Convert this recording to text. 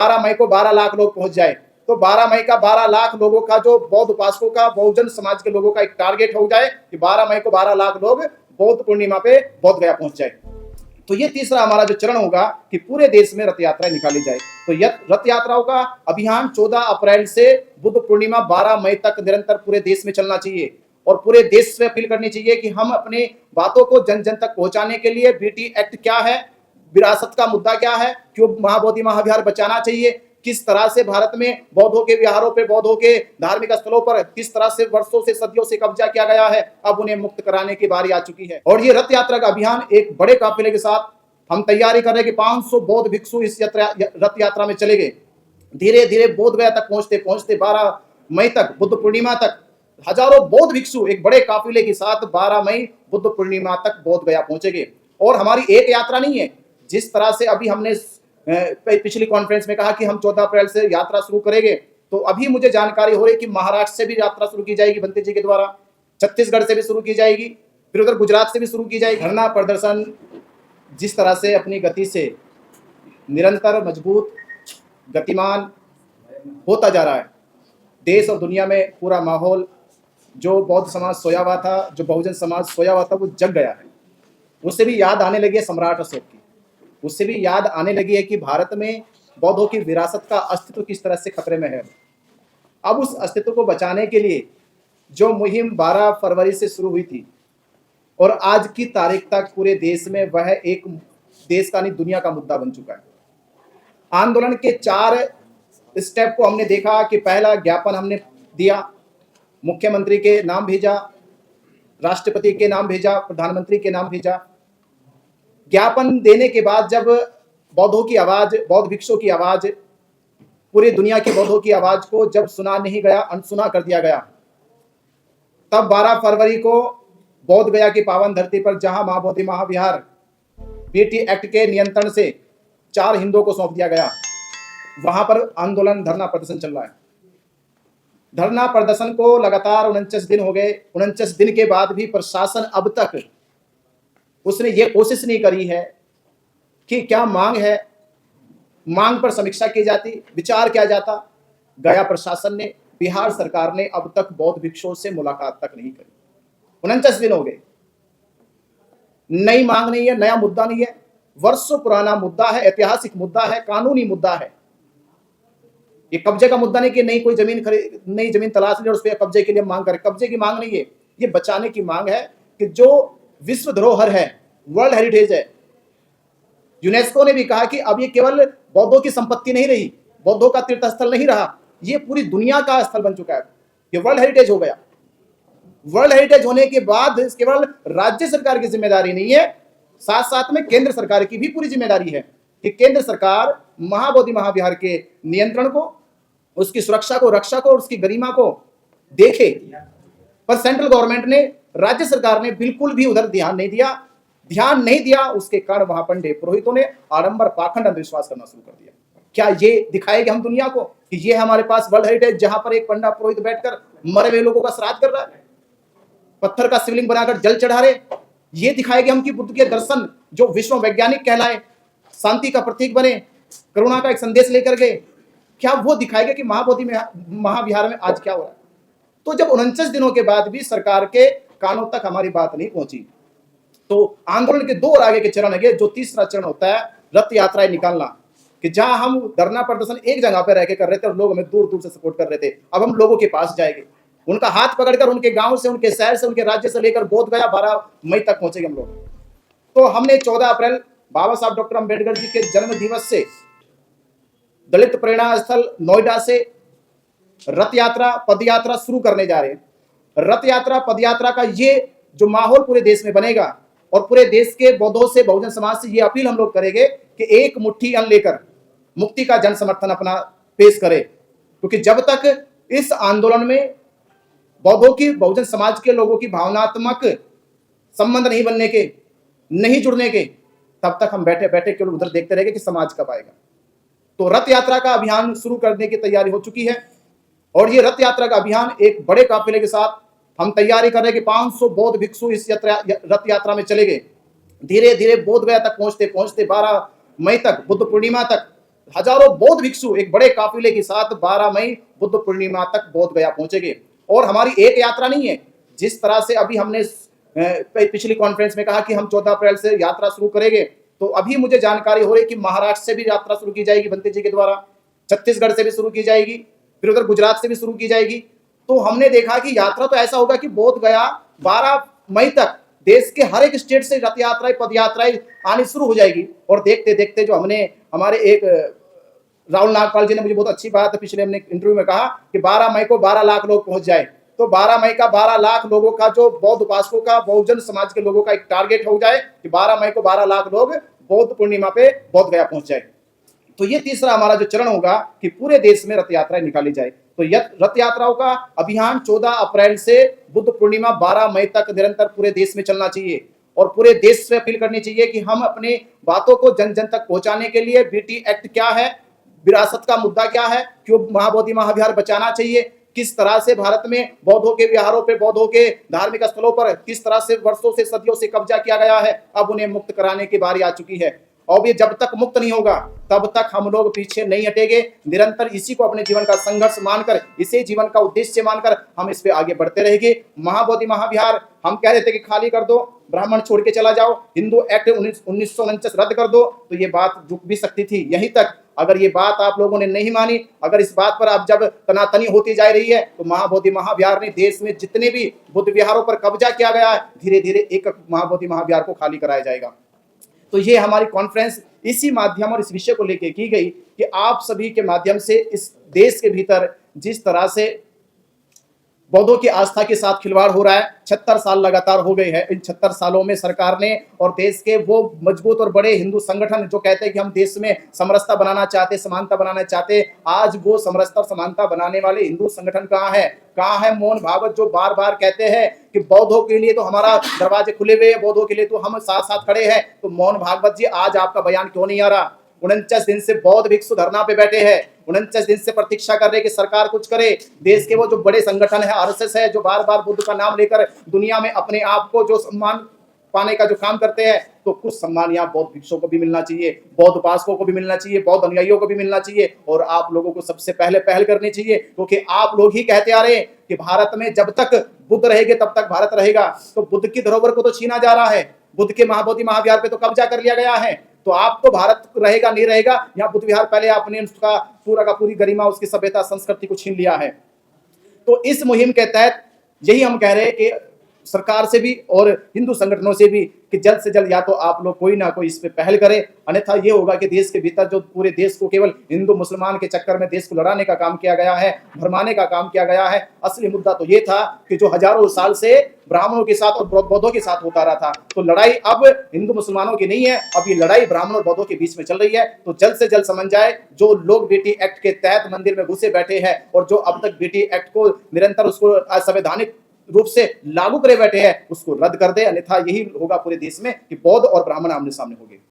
12 मई को 12 लाख लोग पहुंच जाए, तो 12 मई का 12 लाख लोगों का जो बौद्ध उपासकों का, बहुजन समाज के लोगों का एक टारगेट हो जाए कि 12 मई को 12 लाख लोग बौद्ध पूर्णिमा पे बोध गया पहुंच जाए। तो ये तीसरा हमारा जो चरण होगा कि पूरे देश में रथ यात्रा निकाली जाए। तो रथ यात्राओं का अभियान 14 अप्रैल से बुद्ध पूर्णिमा 12 मई तक निरंतर पूरे देश में चलना चाहिए और पूरे देश से अपील करनी चाहिए कि हम अपनी बातों को जन जन तक पहुंचाने के लिए बीटी एक्ट क्या है, विरासत का मुद्दा क्या है, क्यों महाबोधि महाविहार बचाना चाहिए, किस तरह से भारत में बौद्धों के विहारों पे, बौद्धों के धार्मिक स्थलों पर किस तरह से वर्षों से सदियों से कब्जा किया गया है, अब उन्हें मुक्त कराने की बारी आ चुकी है। और ये रथ यात्रा का अभियान एक बड़े काफिले के साथ हम तैयारी कर रहे हैं कि 500 बौद्ध भिक्षु इस रथ यात्रा में चले गए। धीरे धीरे बोध गया तक पहुंचते पहुंचते 12 मई तक, बुद्ध पूर्णिमा तक हजारों बौद्ध भिक्षु एक बड़े काफिले के साथ 12 मई बुद्ध पूर्णिमा तक बोध गया पहुंचेंगे। और हमारी एक यात्रा नहीं है, जिस तरह से अभी हमने पिछली कॉन्फ्रेंस में कहा कि हम 14 अप्रैल से यात्रा शुरू करेंगे, तो अभी मुझे जानकारी हो रही है कि महाराष्ट्र से भी यात्रा शुरू की जाएगी बंते जी के द्वारा, छत्तीसगढ़ से भी शुरू की जाएगी, फिर उधर गुजरात से भी शुरू की जाएगी। धरना प्रदर्शन जिस तरह से अपनी गति से निरंतर मजबूत गतिमान होता जा रहा है, देश और दुनिया में पूरा माहौल, जो बौद्ध समाज सोया हुआ था, जो बहुजन समाज सोया हुआ था, वो जग गया है। उससे भी याद आने लगी है सम्राट अशोक की, उससे भी याद आने लगी है कि भारत में बौद्धों की विरासत का अस्तित्व किस तरह से खतरे में है। अब उस अस्तित्व को बचाने के लिए जो मुहिम 12 फरवरी से शुरू हुई थी और आज की तारीख तक पूरे देश में, वह एक देश का नहीं दुनिया का मुद्दा बन चुका है। आंदोलन के 4 स्टेप को हमने देखा कि पहला ज्ञापन हमने दिया, मुख्यमंत्री के नाम भेजा, राष्ट्रपति के नाम भेजा, प्रधानमंत्री के नाम भेजा। ज्ञापन देने के बाद जब बौद्धों की आवाज, बौद्ध भिक्षुओं की आवाज, पूरी दुनिया की बौद्धों की आवाज को जब सुना नहीं गया, अनसुना कर दिया गया, तब 12 फरवरी को बोध गया की पावन धरती पर, जहां महाबोधि महाविहार बीटी एक्ट के नियंत्रण से 4 हिंदुओं को सौंप दिया गया, वहां पर आंदोलन, धरना प्रदर्शन चल रहा है। धरना प्रदर्शन को लगातार 49 दिन हो गए। 49 दिन के बाद भी प्रशासन अब तक उसने ये कोशिश नहीं करी है कि क्या मांग है, मांग पर समीक्षा की जाती, विचार किया जाता। गया प्रशासन ने, बिहार सरकार ने अब तक बौद्ध भिक्षुओं से मुलाकात तक नहीं करी। 49 दिन हो गए, नई मांग नहीं है, नया मुद्दा नहीं है, वर्षों पुराना मुद्दा है, ऐतिहासिक मुद्दा है, कानूनी मुद्दा है। ये कब्जे का मुद्दा नहीं कि नई कोई जमीन खरीद, नई जमीन तलाश ली और उस पर कब्जे के लिए मांग करे, कब्जे की मांग नहीं है, ये बचाने की मांग है कि जो विश्व धरोहर है, वर्ल्ड हेरिटेज है। यूनेस्को ने भी कहा कि अब ये केवल बौद्धों की संपत्ति नहीं रही, बौद्धों का तीर्थ स्थल नहीं रहा, ये पूरी दुनिया का स्थल बन चुका है, ये वर्ल्ड हेरिटेज हो गया। वर्ल्ड हेरिटेज होने के बाद केवल राज्य सरकार की जिम्मेदारी नहीं है, साथ साथ में केंद्र सरकार की भी पूरी जिम्मेदारी है कि केंद्र सरकार महाबोधि महाविहार के नियंत्रण को, उसकी सुरक्षा को, रक्षा को और उसकी गरिमा को देखे। पर सेंट्रल गवर्नमेंट ने, राज्य सरकार ने बिल्कुल भी उधर ध्यान नहीं दिया। उसके कारण वहां पंडे पुरोहितों ने आडंबर, पाखंड, अंधविश्वास करना शुरू कर दिया। क्या ये दिखाएगा हम दुनिया को कि ये हमारे पास वर्ल्ड हेरिटेज, जहां पर एक पंडा पुरोहित बैठकर मरे हुए लोगों का श्राद्ध कर रहा है, पत्थर का शिवलिंग बनाकर जल चढ़ा रहे, ये दिखाएगा हम कि बुद्ध के दर्शन, जो विश्व वैज्ञानिक कहलाए, शांति का प्रतीक बने, करुणा का एक संदेश लेकर गए, क्या वो दिखाएगा कि महाबोधि में महाविहार में आज क्या हो रहा है? तो जब 49 दिनों के बाद भी सरकार के कानों तक हमारी बात नहीं पहुंची, तो आंदोलन के 2 और आगे के चरण है। जो तीसरा चरण होता है रथ यात्राएं निकालना, कि जहां हम धरना प्रदर्शन एक जगह पर रह के कर रहे थे और लोग हमें दूर दूर से सपोर्ट कर रहे थे, अब हम लोगों के पास जाएंगे, उनका हाथ पकड़कर उनके गांव से, उनके शहर से, उनके राज्य से लेकर बोध गया 12 मई तक पहुंचेंगे हम लोग। तो हमने 14 अप्रैल बाबा साहब डॉक्टर अंबेडकर जी के जन्म दिवस से दलित प्रेरणा स्थल नोएडा से रथ यात्रा, पद यात्रा शुरू करने जा रहे हैं। रथ यात्रा, पद यात्रा का ये जो माहौल पूरे देश में बनेगा और पूरे देश के बौद्धों से, बहुजन समाज से ये अपील हम लोग करेंगे कि एक मुट्ठी अन्न लेकर मुक्ति का जन समर्थन अपना पेश करें, क्योंकि जब तक इस आंदोलन में बौद्धों की, बहुजन समाज के लोगों की भावनात्मक संबंध नहीं बनने के, नहीं जुड़ने के, तब तक हम बैठे बैठे केवल उधर देखते रहेंगे कि समाज कब आएगा। तो रथ यात्रा का अभियान शुरू करने की तैयारी हो चुकी है और ये रथ यात्रा का अभियान एक बड़े काफिले के साथ हम तैयारी कर रहे हैं कि 500 बौद्ध भिक्षु इस रथ यात्रा में चले गए। धीरे धीरे बोध गया तक पहुंचते पहुंचते 12 मई तक, बुद्ध पूर्णिमा तक हजारों बौद्ध भिक्षु एक बड़े काफिले के साथ 12 मई बुद्ध पूर्णिमा तक बोध गया पहुंचेंगे। और हमारी एक यात्रा नहीं है, जिस तरह से अभी हमने पिछली कॉन्फ्रेंस में कहा कि हम 14 अप्रैल से यात्रा शुरू करेंगे, तो अभी मुझे जानकारी हो रही है कि महाराष्ट्र से भी यात्रा शुरू की जाएगी बंते जी के द्वारा, छत्तीसगढ़ से भी शुरू की जाएगी, फिर उधर गुजरात से भी शुरू की जाएगी। तो हमने देखा कि यात्रा तो ऐसा होगा कि बोध गया 12 मई तक देश के हर एक स्टेट से रथ यात्राएं, पद यात्राएं आनी शुरू हो जाएगी। और देखते देखते जो हमने हमारे एक राहुल नागपाल जी ने मुझे बहुत अच्छी बात पिछले हमने इंटरव्यू में कहा कि 12 मई को 12 लाख लोग पहुंच जाए। तो 12 मई का 12 लाख लोगों का जो बौद्ध उपासकों का, बहुजन समाज के लोगों का एक टारगेट हो जाए कि 12 मई को 12 लाख लोग बौद्ध पूर्णिमा पे बोध गया पहुंच जाए। तो ये तीसरा हमारा जो चरण होगा कि पूरे देश में रथ यात्राएं निकाली जाए। तो रथ यात्राओं का अभियान 14 अप्रैल से बुद्ध पूर्णिमा 12 मई तक निरंतर पूरे देश में चलना चाहिए। और पूरे देश से अपील करनी चाहिए कि हम अपनी बातों को जन जन तक पहुंचाने के लिए बीटी एक्ट क्या है, विरासत का मुद्दा क्या है, क्यों महाबोधि महाविहार बचाना चाहिए, किस तरह से भारत में बौद्धों के विहारों पे, बौद्धों के धार्मिक स्थलों पर किस तरह से वर्षों से, सदियों से कब्जा किया गया है, अब उन्हें मुक्त कराने की बारी आ चुकी है। और ये जब तक मुक्त नहीं होगा तब तक हम लोग पीछे नहीं हटेंगे। निरंतर इसी को अपने जीवन का संघर्ष मानकर, इसे जीवन का उद्देश्य मानकर हम इस पे आगे बढ़ते रहेंगे। महाबोधि महाविहार हम कह रहे थे कि खाली कर दो, ब्राह्मण छोड़ के चला जाओ, हिंदू एक्ट 1949 रद्द कर दो, तो ये बात रुक भी सकती थी यहीं तक। अगर ये बात आप लोगों ने नहीं मानी, अगर इस बात पर आप जब तनातनी होती जा रही है, तो महाबोधि महाविहार ने देश में जितने भी बुद्ध विहारों पर कब्जा किया गया है, धीरे धीरे एक महाबोधि महाविहार को खाली कराया जाएगा। तो ये हमारी कॉन्फ्रेंस इसी माध्यम और इस विषय को लेकर की गई कि आप सभी के माध्यम से इस देश के भीतर जिस तरह से बौद्धों की आस्था के साथ खिलवाड़ हो रहा है, 76 साल लगातार हो गए हैं। इन 76 सालों में सरकार ने और देश के वो मजबूत और बड़े हिंदू संगठन जो कहते हैं कि हम देश में समरसता बनाना चाहते, समानता बनाना चाहते, आज वो समरसता और समानता बनाने वाले हिंदू संगठन कहाँ है? कहाँ है मोहन भागवत जो बार बार कहते हैं कि बौद्धों के लिए तो हमारा दरवाजे खुले हुए हैं, बौद्धों के लिए तो हम साथ साथ खड़े हैं। तो मोहन भागवत जी, आज आपका बयान क्यों नहीं आ रहा? 49 दिन से बौद्ध भिक्षु धरना पे बैठे हैं, 49 दिन से प्रतीक्षा कर रहे कि सरकार कुछ करे। देश के वो जो बड़े संगठन है, आरएसएस है, जो बार बार बुद्ध का नाम लेकर दुनिया में अपने आप को जो सम्मान पाने का जो काम करते हैं, तो कुछ सम्मान यहाँ बौद्ध भिक्षुओं को भी मिलना चाहिए, बौद्ध उपासकों को भी मिलना चाहिए, बौद्ध अनुयायियों को भी मिलना चाहिए। और आप लोगों को सबसे पहले पहल करनी चाहिए, क्योंकि आप लोग ही कहते आ रहे हैं कि भारत में जब तक बुद्ध रहेंगे तब तक भारत रहेगा। तो बुद्ध की धरोहर को तो छीना जा रहा है, बुद्ध के महाबोधि महाविहार पे तो कब्जा कर लिया गया है। तो आप तो भारत रहेगा नहीं रहेगा, यहाँ बुद्ध विहार पहले आपने उसका पूरा का पूरी गरिमा, उसकी सभ्यता संस्कृति को छीन लिया है। तो इस मुहिम के तहत यही हम कह रहे हैं कि सरकार से भी और हिंदू संगठनों से भी कि जल्द से जल्द या तो आप लोग कोई ना कोई इस पे पहल करें, अन्यथा ये होगा कि देश के भीतर जो पूरे देश को केवल हिंदू मुसलमान के चक्कर में देश को लड़ाने का काम किया गया है, भरमाने का काम किया गया है। असली मुद्दा तो ये था कि जो हजारों साल से ब्राह्मणों के साथ और बौद्धों के साथ होता रहा था, तो लड़ाई अब हिंदू मुसलमानों की नहीं है, अब ये लड़ाई ब्राह्मण और बौद्धों के बीच में चल रही है। तो जल्द से जल्द समझ जाए, जो लोग बीटी एक्ट के तहत मंदिर में घुसे बैठे हैं और जो अब तक बीटी एक्ट को निरंतर उसको असंवैधानिक रूप से लागू करे बैठे हैं, उसको रद्द कर दे, अन्यथा यही होगा पूरे देश में कि बौद्ध और ब्राह्मण आमने सामने होंगे।